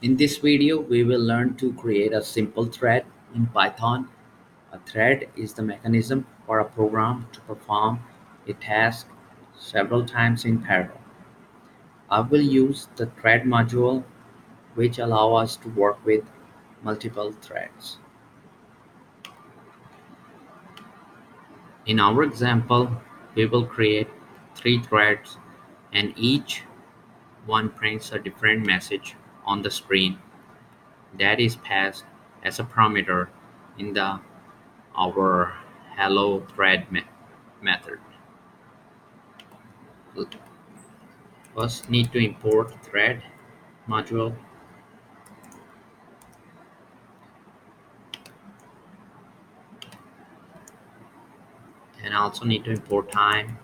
In this video, we will learn to create a simple thread in Python. A thread is the mechanism for a program to perform a task several times in parallel. I will use the thread module, which allow us to work with multiple threads. In our example, we will create three threads and each one prints a different message on the screen that is passed as a parameter in the our hello thread method. First need to import thread module and also need to import time.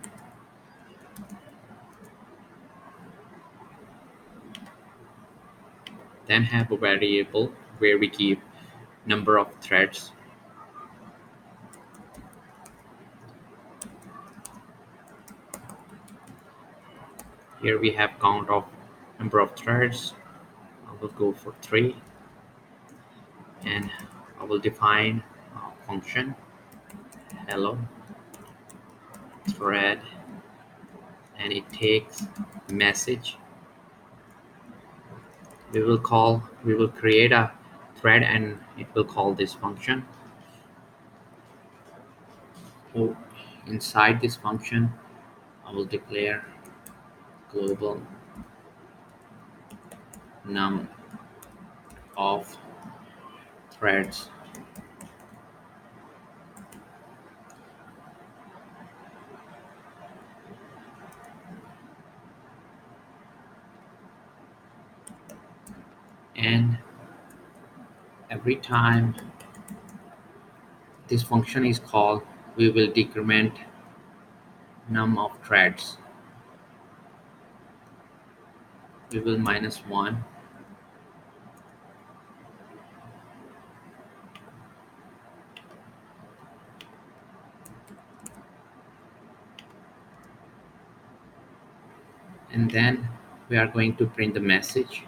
Then have a variable where we keep number of threads. Here we have count of number of threads. I will go for 3 and I will define a function hello thread and it takes message. We will create a thread and it will call this function. Oh, inside this function I will declare global num of threads and every time this function is called we will decrement num of threads. We will -1 and then we are going to print the message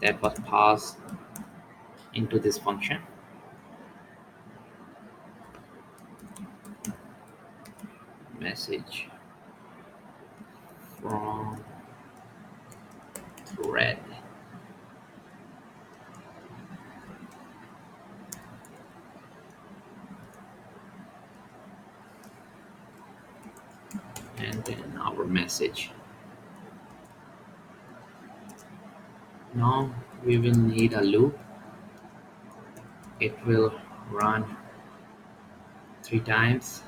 that was passed into this function. Message from thread and then our message. Now we will need a loop. It will run 3 times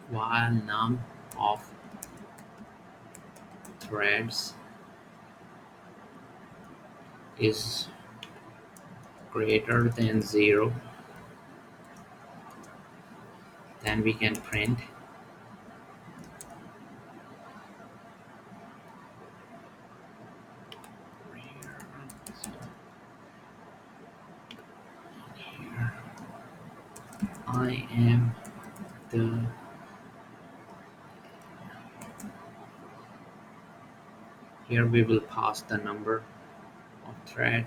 while num of threads is greater than 0. Then we can print here I am the here we will pass the number of thread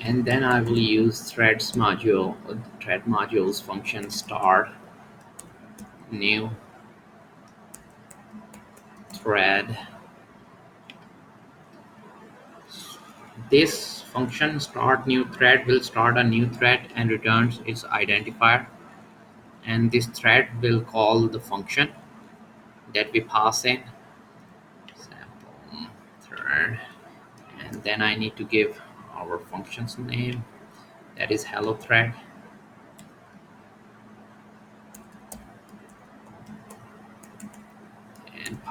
and then I will use thread modules function start new thread. This function start new thread will start a new thread and returns its identifier, and this thread will call the function that we pass in sample thread, and then I need to give our function's name, that is hello thread.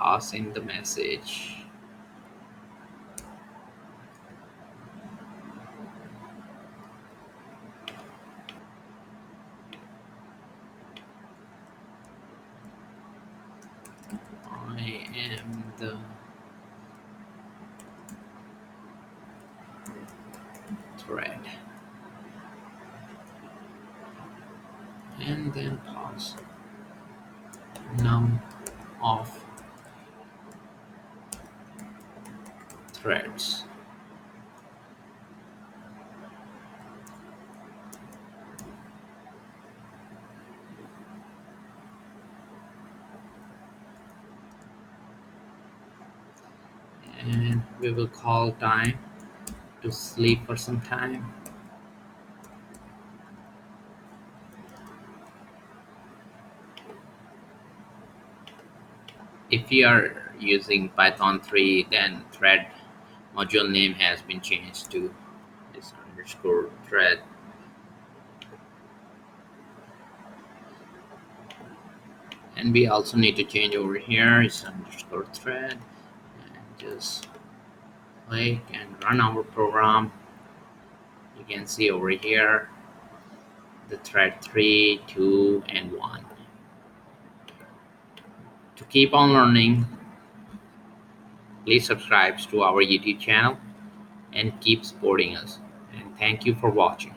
pass in the message. I am the thread. And then pause. Num of threads. And we will call time to sleep for some time. If you are using Python 3, then thread module name has been changed to this underscore thread. And we also need to change over here is underscore thread, and just click and run our program. You can see over here the thread 3, 2, and 1. To keep on learning, please subscribe to our YouTube channel and keep supporting us. And thank you for watching.